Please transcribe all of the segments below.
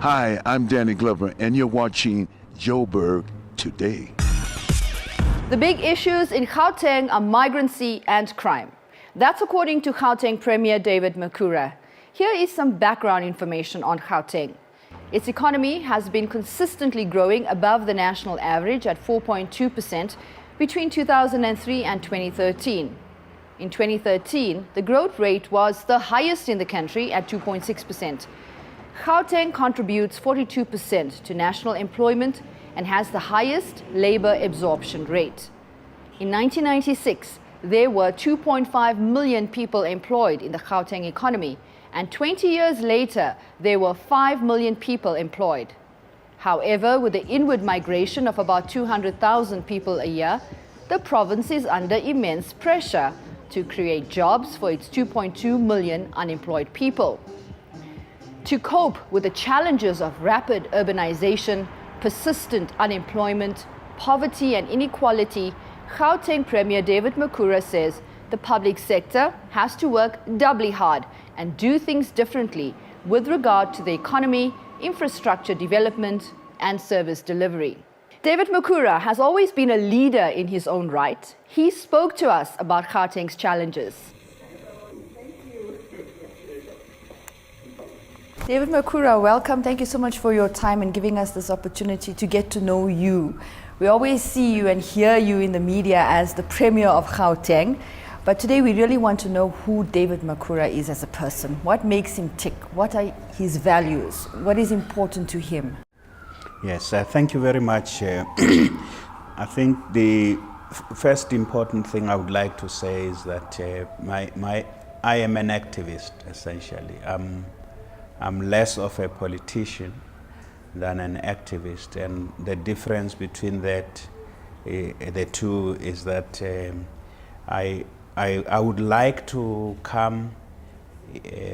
Hi, I'm Danny Glover, and you're watching Joburg Today. The big issues in Gauteng are migrancy and crime. That's according to Gauteng Premier David Makhura. Here is some background information on Gauteng. Its economy has been consistently growing above the national average at 4.2% between 2003 and 2013. In 2013, the growth rate was the highest in the country at 2.6%. Gauteng contributes 42% to national employment and has the highest labor absorption rate. In 1996, there were 2.5 million people employed in the Gauteng economy, and 20 years later, there were 5 million people employed. However, with the inward migration of about 200,000 people a year, the province is under immense pressure to create jobs for its 2.2 million unemployed people. To cope with the challenges of rapid urbanisation, persistent unemployment, poverty and inequality, Gauteng Premier David Makhura says the public sector has to work doubly hard and do things differently with regard to the economy, infrastructure development and service delivery. David Makhura has always been a leader in his own right. He spoke to us about Gauteng's challenges. David Makhura, welcome. Thank you so much for your time and giving us this opportunity to get to know you. We always see you and hear you in the media as the Premier of Gauteng, but today we really want to know who David Makhura is as a person. What makes him tick? What are his values? What is important to him? Yes, thank you very much. I think the first important thing I would like to say is that I am an activist, essentially. I'm less of a politician than an activist, and the difference between that, the two, is that I would like to come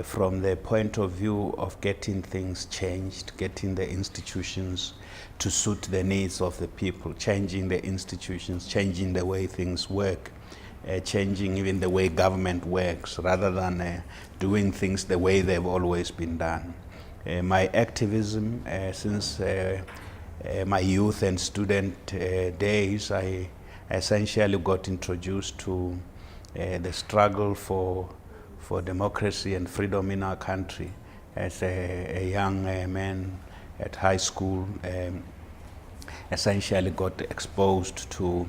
from the point of view of getting things changed, getting the institutions to suit the needs of the people, changing the institutions, changing the way things work, changing even the way government works, rather than doing things the way they've always been done. My activism since my youth and student days, I essentially got introduced to the struggle for democracy and freedom in our country as a young man at high school. Essentially got exposed to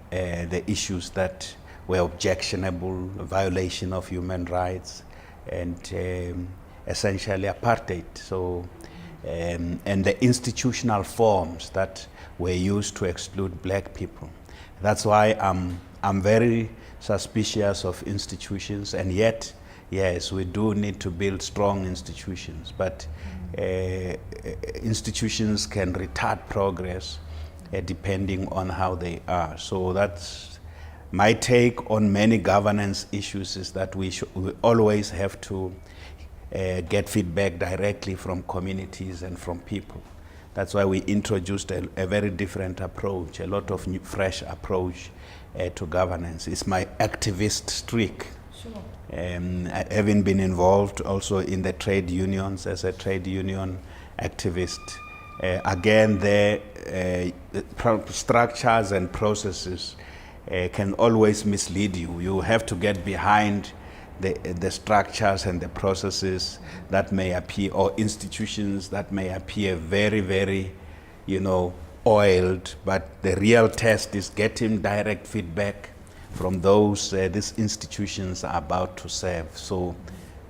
the issues that were objectionable, violation of human rights, and essentially apartheid. So, and the institutional forms that were used to exclude black people. That's why I'm very suspicious of institutions, and yet, yes, we do need to build strong institutions, but institutions can retard progress depending on how they are. So that's my take on many governance issues, is that we always have to get feedback directly from communities and from people. That's why we introduced a very different approach, a lot of new, fresh approach to governance. It's my activist streak. Sure. Having been involved also in the trade unions as a trade union activist. Again, the structures and processes can always mislead you. You have to get behind the structures and the processes that may appear, or institutions that may appear very, very, oiled, but the real test is getting direct feedback from those these institutions are about to serve. So,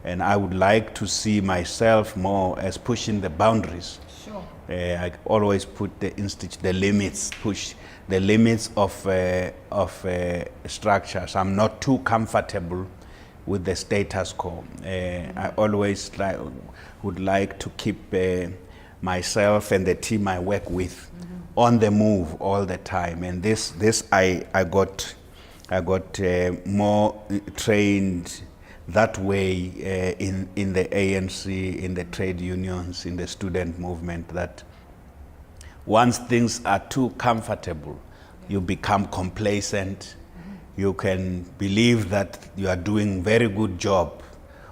and I would like to see myself more as pushing the boundaries. Sure. I always put the limits, push the limits of structures. I'm not too comfortable with the status quo. I always would like to keep myself and the team I work with on the move all the time. And this I got more trained that way in the ANC, in the trade unions, in the student movement, that once things are too comfortable, you become complacent. You can believe that you are doing very good job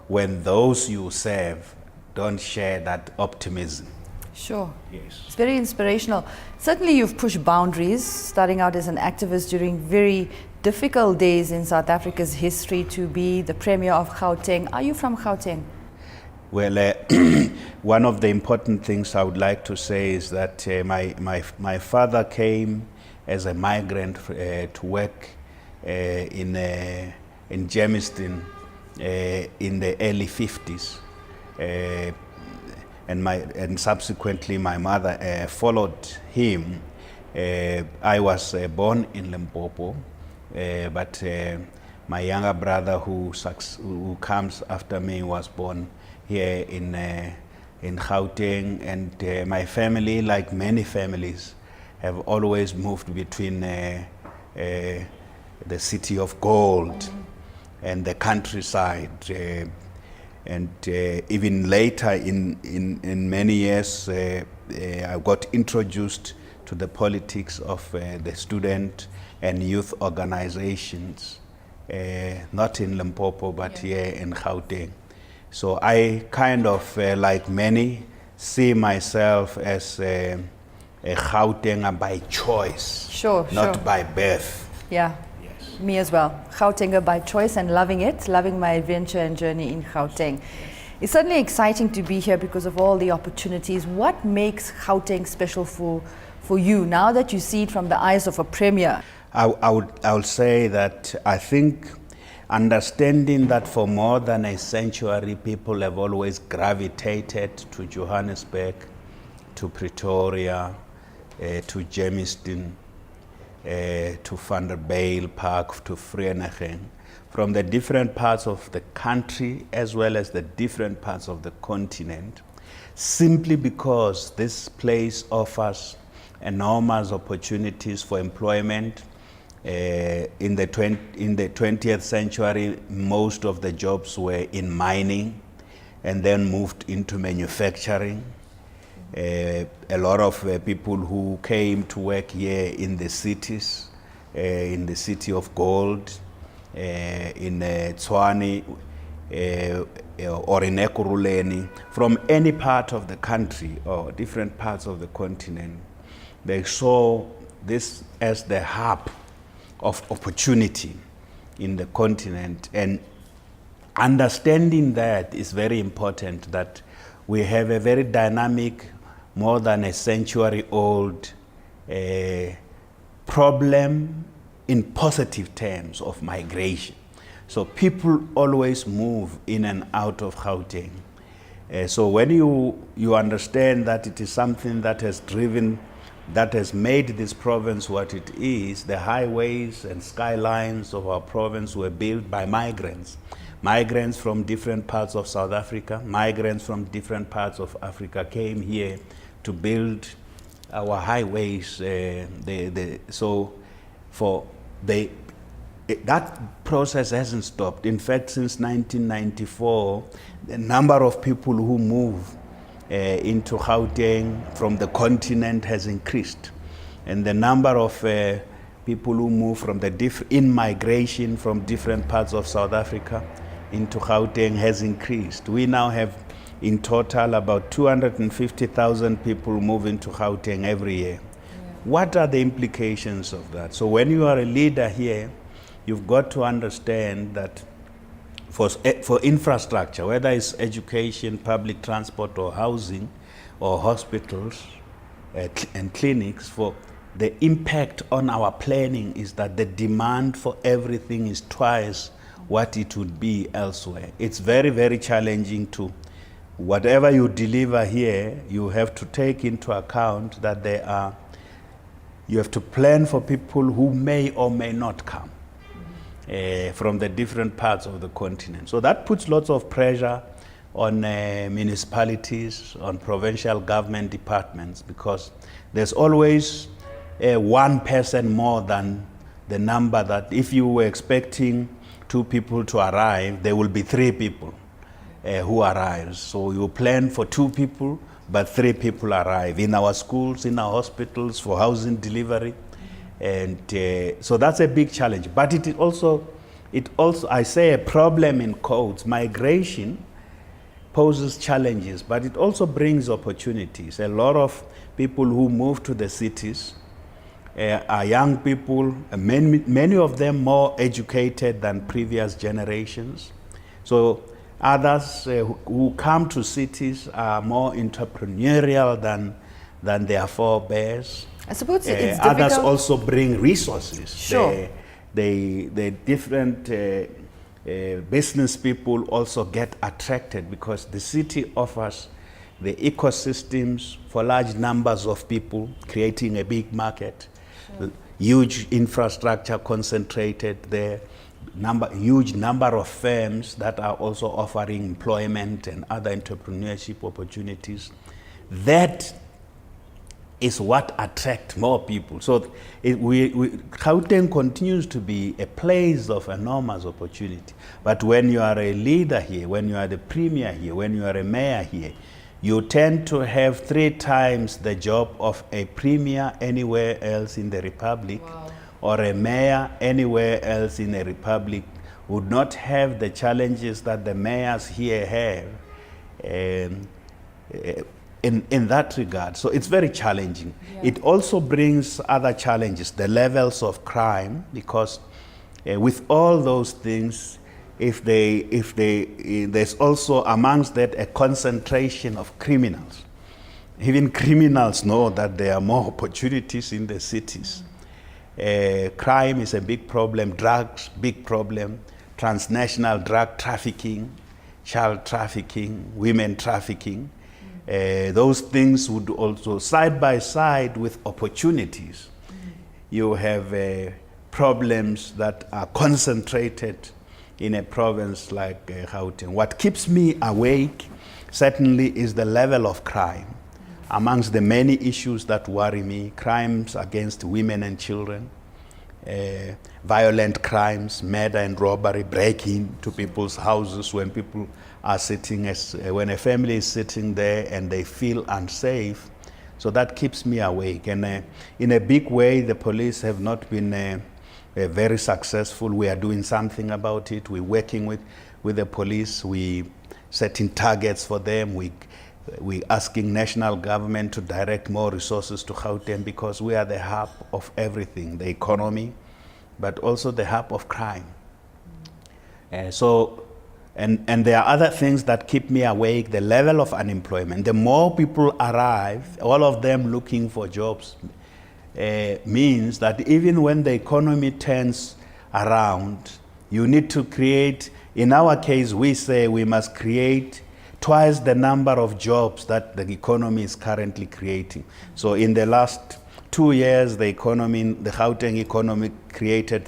when those you serve don't share that optimism. Sure. Yes. It's very inspirational. Certainly you've pushed boundaries, starting out as an activist during very difficult days in South Africa's history to be the Premier of Gauteng. Are you from Gauteng? Well, one of the important things I would like to say is that my father came as a migrant to work in Germiston in the early 50s. And subsequently my mother followed him. I was born in Limpopo, but my younger brother who comes after me was born here in Gauteng, and my family, like many families, have always moved between the city of gold and the countryside. And even later in many years, I got introduced to the politics of the student and youth organizations, not in Limpopo, but here in Gauteng. So I kind of, like many, see myself as a Gautenger by choice, not by birth. Yeah. Yes. Me as well. Gautenger by choice and loving it, loving my adventure and journey in Gauteng. It's certainly exciting to be here because of all the opportunities. What makes Gauteng special for you now that you see it from the eyes of a premier? I would say that I think understanding that for more than a century, people have always gravitated to Johannesburg, to Pretoria, to Germiston, to Vanderbijlpark, to Vereeniging, from the different parts of the country as well as the different parts of the continent, simply because this place offers enormous opportunities for employment. In the 20th century, most of the jobs were in mining and then moved into manufacturing. A lot of people who came to work here in the cities, in the city of gold, in Tshwane, or in Ekurhuleni, from any part of the country or different parts of the continent, they saw this as the hub of opportunity in the continent. And understanding that is very important, that we have a very dynamic, more than a century old problem in positive terms of migration. So people always move in and out of Gauteng. So when you understand that it is something that has driven, that has made this province what it is, the highways and skylines of our province were built by migrants. Migrants from different parts of South Africa, migrants from different parts of Africa came here to build our highways. That process hasn't stopped. In fact, since 1994, the number of people who move into Gauteng from the continent has increased, and the number of people who move from in migration from different parts of South Africa into Gauteng has increased. We now have in total about 250,000 people move into Gauteng every year. What are the implications of that? So when you are a leader here, you've got to understand that for infrastructure, whether it's education, public transport, or housing, or hospitals and clinics, for the impact on our planning is that the demand for everything is twice what it would be elsewhere. It's very, very challenging to, whatever you deliver here, you have to take into account that you have to plan for people who may or may not come from the different parts of the continent. So that puts lots of pressure on municipalities, on provincial government departments, because there's always one person more than the number that if you were expecting 2 people to arrive, there will be 3 people who arrive. So you plan for 2 people, but 3 people arrive in our schools, in our hospitals, for housing delivery. And so that's a big challenge. But it also, I say a problem in quotes, migration poses challenges, but it also brings opportunities. A lot of people who move to the cities are young people, many of them more educated than previous generations. So others who come to cities are more entrepreneurial than their forebears. I suppose it's Others difficult. also bring resources. Sure. The different business people also get attracted because the city offers the ecosystems for large numbers of people, creating a big market, huge infrastructure concentrated there, huge number of firms that are also offering employment and other entrepreneurship opportunities. That is what attracts more people. So Gauteng continues to be a place of enormous opportunity. But when you are a leader here, when you are the premier here, when you are a mayor here, you tend to have 3 times the job of a premier anywhere else in the republic. Wow. Or a mayor anywhere else in the republic would not have the challenges that the mayors here have. In that regard. So it's very challenging. Yeah. It also brings other challenges, the levels of crime, because with all those things, there's also amongst that a concentration of criminals. Even criminals know that there are more opportunities in the cities. Crime is a big problem, drugs, big problem, transnational drug trafficking, child trafficking, women trafficking. Those things would also, side by side with opportunities, you have problems that are concentrated in a province like Gauteng. What keeps me awake certainly is the level of crime. Amongst the many issues that worry me, crimes against women and children, violent crimes, murder and robbery, breaking to people's houses when people are sitting, when a family is sitting there and they feel unsafe. So that keeps me awake. And in a big way, the police have not been very successful. We are doing something about it. We're working with the police. We setting targets for them. We're asking national government to direct more resources to Gauteng because we are the hub of everything, the economy, but also the hub of crime. And there are other things that keep me awake, the level of unemployment. The more people arrive, all of them looking for jobs, means that even when the economy turns around, you need to create, in our case, we say we must create twice the number of jobs that the economy is currently creating. So in the last 2 years, the Gauteng economy created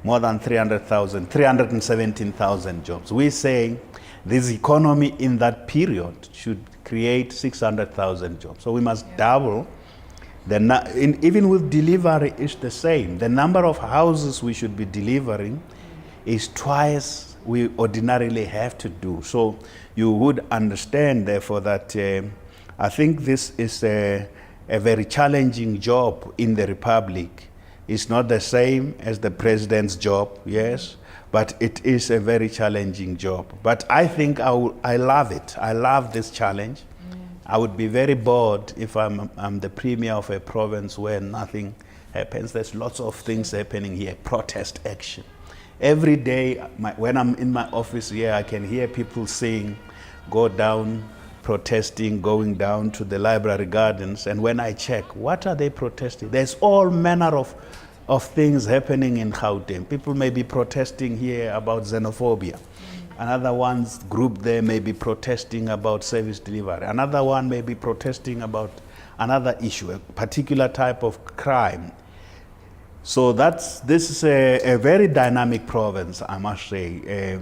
more than 317,000 jobs. We say this economy in that period should create 600,000 jobs. So we must double. Even with delivery, it's the same. The number of houses we should be delivering is twice we ordinarily have to do. So you would understand, therefore, that I think this is a very challenging job in the Republic. It's not the same as the president's job, yes, but it is a very challenging job. But I think I love it. I love this challenge. I would be very bored if I'm the premier of a province where nothing happens. There's lots of things happening here, protest action. Every day, when I'm in my office here, I can hear people saying, go down, protesting, going down to the library gardens. And when I check, what are they protesting? There's all manner of things happening in Gauteng. People may be protesting here about xenophobia. Another one's group there may be protesting about service delivery. Another one may be protesting about another issue, a particular type of crime. So this is a very dynamic province, I must say.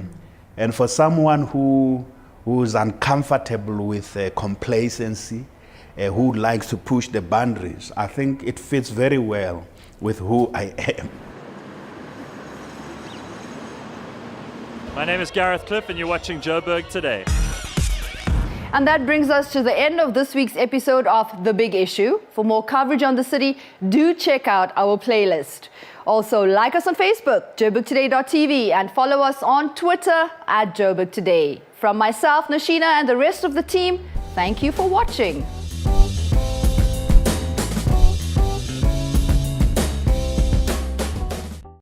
And for someone who's uncomfortable with complacency, who likes to push the boundaries, I think it fits very well with who I am. My name is Gareth Cliff and you're watching Joburg Today. And that brings us to the end of this week's episode of The Big Issue. For more coverage on the city, do check out our playlist. Also, like us on Facebook, joburgtoday.tv, and follow us on Twitter @JoburgToday. From myself, Nashina, and the rest of the team, thank you for watching.